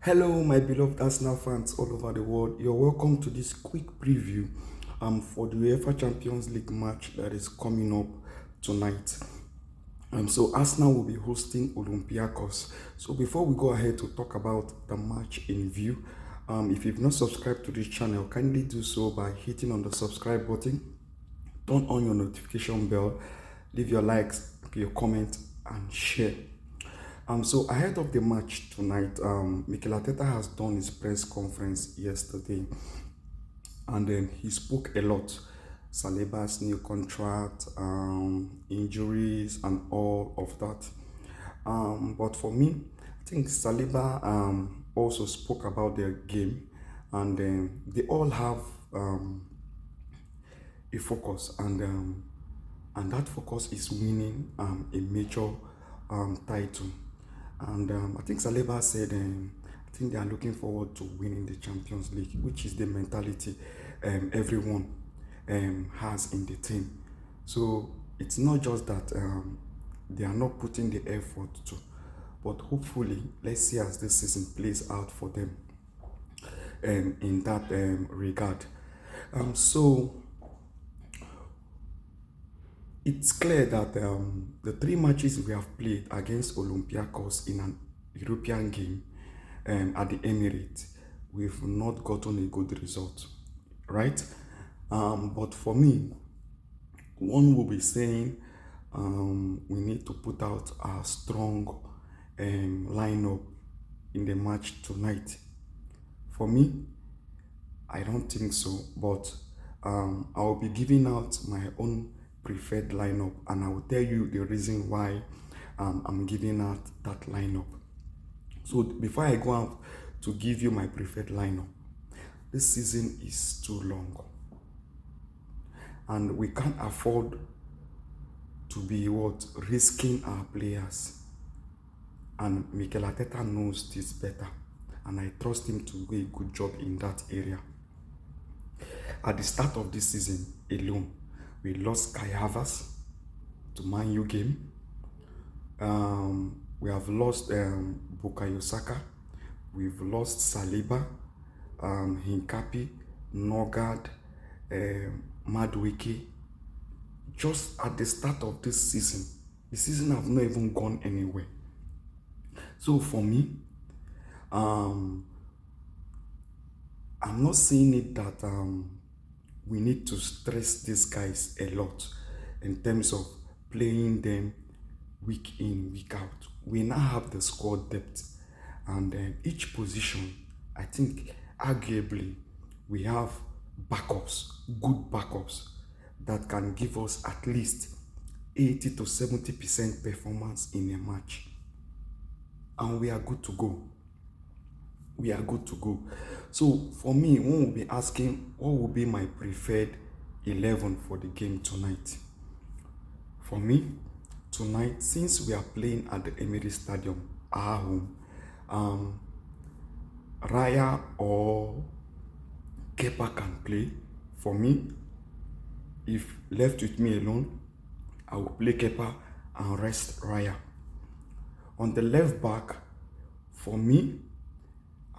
Hello, my beloved Arsenal fans all over the world. You're welcome to this quick preview for the UEFA Champions League match that is coming up tonight. So Arsenal will be hosting Olympiacos. So before we go ahead to talk about the match in view, if you've not subscribed to this channel, kindly do so by hitting on the subscribe button, turn on your notification bell, leave your likes, your comment, and share. So ahead of the match tonight, Mikel Arteta has done his press conference yesterday, and then he spoke a lot. Saliba's new contract, injuries, and all of that. But for me, I think Saliba also spoke about their game, and they all have a focus, and that focus is winning a major title. And I think Saliba said, I think they are looking forward to winning the Champions League, which is the mentality everyone has in the team. So it's not just that they are not putting the effort to, but hopefully, let's see as this season plays out for them in that regard. So it's clear that the three matches we have played against Olympiacos in an European game at the Emirates, we've not gotten a good result, right? But for me, one will be saying we need to put out a strong lineup in the match tonight. For me, I don't think so, but I'll be giving out my own preferred lineup, and I will tell you the reason why I'm giving out that lineup. So before I go out to give you my preferred lineup, this season is too long, and we can't afford to be risking our players. And Mikel Arteta knows this better, and I trust him to do a good job in that area. At the start of this season alone, we lost Kai Havertz to Man U game. We have lost Bukayo Saka. We've lost Saliba, Hincapi, Nogard, Madueke. Just at the start of this season, the season have not even gone anywhere. So for me, I'm not saying it that we need to stress these guys a lot in terms of playing them week in, week out. We now have the squad depth, and each position, I think, arguably, we have backups, good backups, that can give us at least 80 to 70% performance in a match. And we are good to go. We are good to go. So for me, one will be asking what will be my preferred 11 for the game tonight. For me, tonight, since we are playing at the Emirates Stadium, our home, Raya or Kepa can play. For me, if left with me alone, I will play Kepa and rest Raya. On the left back, for me,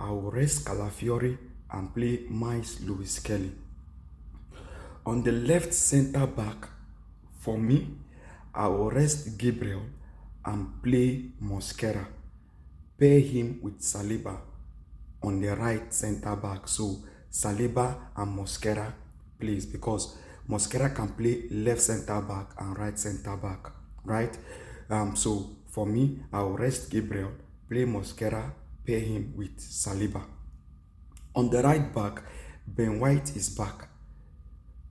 I will rest Calafiori and play Miles Lewis Kelly. On the left center back, for me, I will rest Gabriel and play Mosquera. Pair him with Saliba on the right center back. So Saliba and Mosquera plays, because Mosquera can play left center back and right center back, right? So for me, I will rest Gabriel, play Mosquera, pair him with Saliba. On the right back, Ben White is back.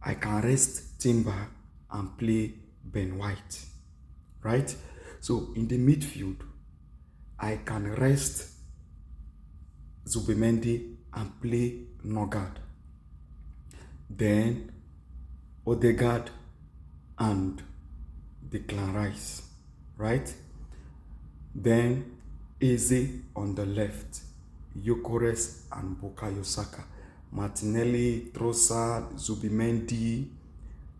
I can rest Timber and play Ben White, right? So in the midfield, I can rest Zubimendi and play Nogard. Then Odegaard and Declan Rice, right? Then Eze on the left, Gyökeres and Bukayo Saka. Martinelli, Trossard, Zubimendi,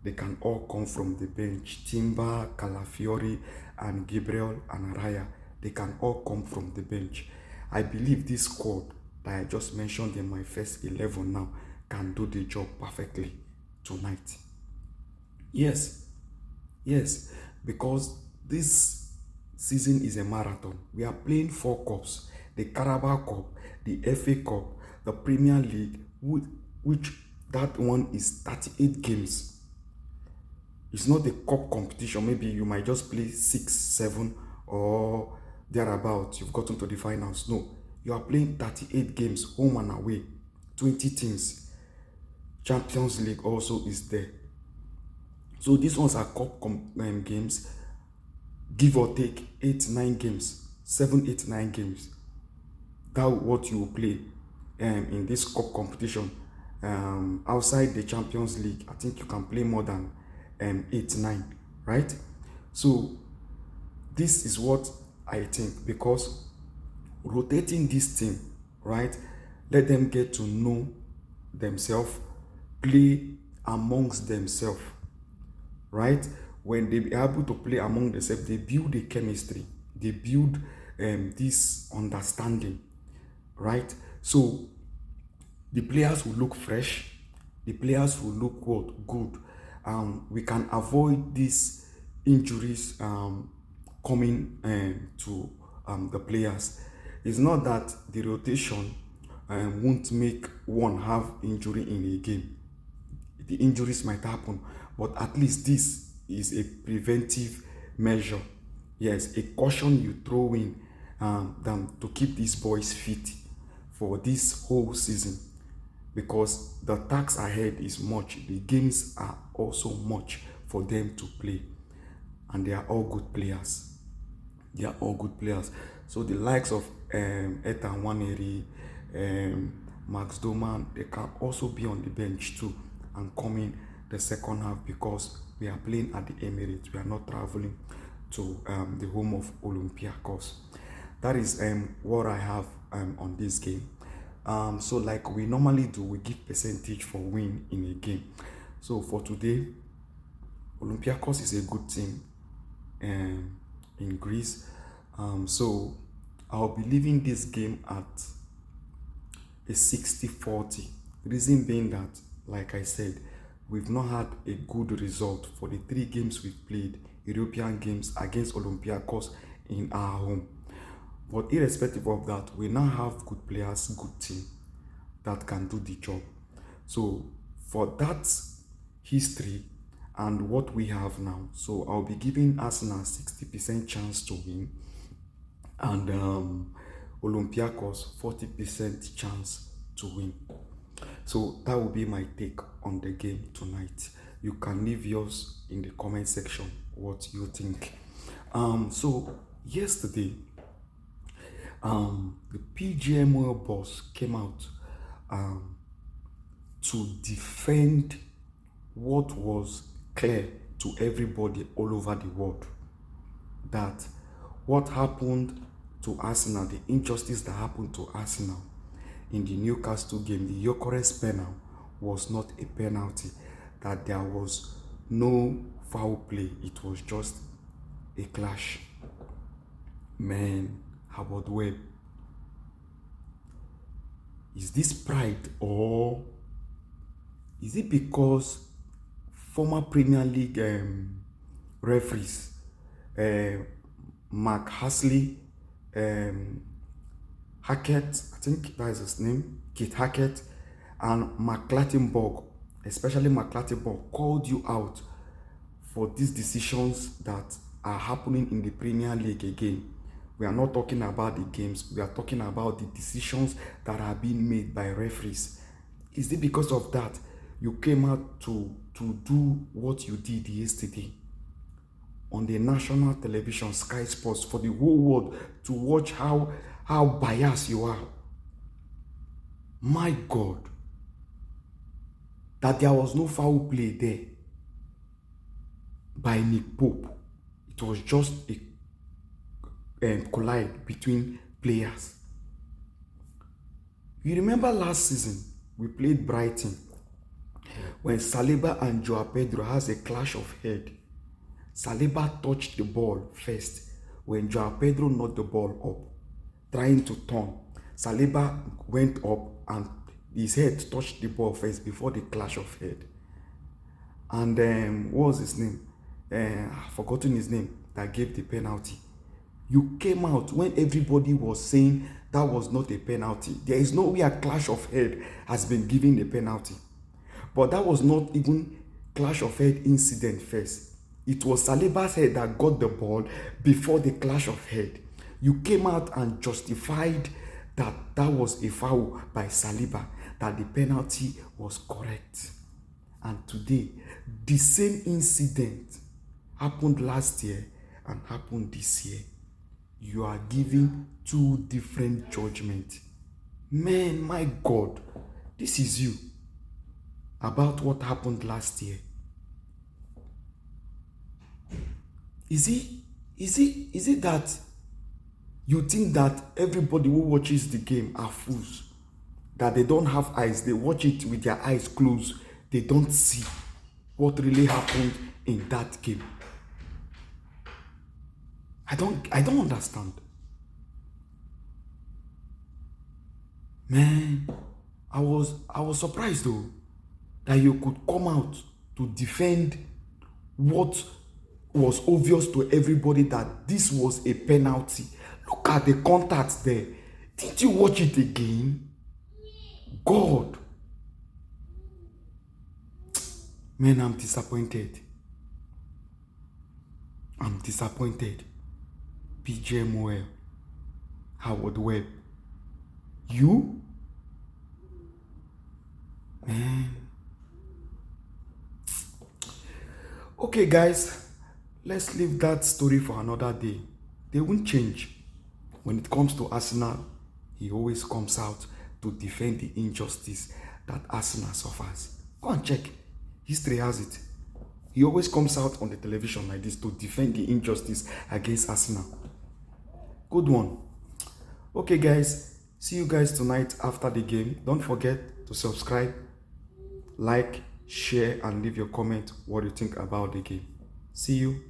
they can all come from the bench. Timber, Calafiori, and Gabriel and Raya, they can all come from the bench. I believe this squad that I just mentioned in my first 11 now can do the job perfectly tonight. Yes, yes, because this season is a marathon. We are playing 4 cups: the Carabao Cup, the FA Cup, the Premier League, which that one is 38 games. It's not a cup competition. Maybe you might just play 6, 7, or thereabout. You've gotten to the finals. No, you are playing 38 games, home and away, 20 teams. Champions League also is there. So these ones are cup games, give or take 8, 9 games, 7, 8, 9 games. That's what you will play in this cup competition. Outside the Champions League, I think you can play more than 8, 9, right? So this is what I think, because rotating this team, right, let them get to know themselves, play amongst themselves, right? When they be able to play among themselves, they build a chemistry, they build this understanding, right? So the players will look fresh, the players will look good. We can avoid these injuries coming to the players. It's not that the rotation won't make one have injury in a game. The injuries might happen, but at least this is a preventive measure. Yes, a caution you throw in than to keep these boys fit for this whole season, because the task ahead is much. The games are also much for them to play, and they are all good players. They are all good players. So the likes of Ethan Waneri, Max Doman, they can also be on the bench too and come in the second half, because we are playing at the Emirates. We are not traveling to the home of Olympiacos. That is what I have on this game. So like we normally do, we give percentage for win in a game. So for today, Olympiacos is a good team in Greece. So I'll be leaving this game at a 60-40. Reason being that, like I said, we've not had a good result for the 3 games we've played, European games, against Olympiacos in our home. But irrespective of that, we now have good players, good team that can do the job. So for that history and what we have now, so I'll be giving Arsenal 60% chance to win, and Olympiacos 40% chance to win. So that will be my take on the game tonight. You can leave yours in the comment section, what you think. So yesterday, the PGMOL boss came out to defend what was clear to everybody all over the world, that what happened to Arsenal, the injustice that happened to Arsenal in the Newcastle game, the Gyökeres penalty, was not a penalty, that there was no foul play, it was just a clash. Man, Howard Webb, is this pride, or is it because former Premier League referees, Mark Hasley, Hackett, I think that is his name, Kit Hackett, and McClattenburg, especially McClattenburg, called you out for these decisions that are happening in the Premier League again? We are not talking about the games, we are talking about the decisions that are being made by referees. Is it because of that you came out to do what you did yesterday on the national television, Sky Sports, for the whole world to watch how biased you are? My God, that there was no foul play there by Nick Pope. It was just a collide between players. You remember last season we played Brighton when Saliba and Joao Pedro has a clash of head. Saliba touched the ball first when Joao Pedro knocked the ball up, trying to turn. Saliba went up and his head touched the ball first before the clash of head. And what was his name? I've forgotten his name that gave the penalty. You came out when everybody was saying that was not a penalty. There is no way a clash of head has been given a penalty. But that was not even clash of head incident first. It was Saliba's head that got the ball before the clash of head. You came out and justified that that was a foul by Saliba, that the penalty was correct. And today, the same incident happened last year and happened this year. You are giving two different judgments. Man, my God, this is you. About what happened last year. Is it that you think that everybody who watches the game are fools? That they don't have eyes, they watch it with their eyes closed, they don't see what really happened in that game. I don't understand. Man, I was surprised though that you could come out to defend what was obvious to everybody, that this was a penalty. Look at the contact there. Didn't you watch it again? God. Man, I'm disappointed. I'm disappointed. PGMOL Howard Webb. You? Man. Okay, guys. Let's leave that story for another day. They won't change. When it comes to Arsenal, he always comes out to defend the injustice that Arsenal suffers. Go and check. History has it. He always comes out on the television like this to defend the injustice against Arsenal. Good one. Okay, guys. See you guys tonight after the game. Don't forget to subscribe, like, share, and leave your comment what you think about the game. See you.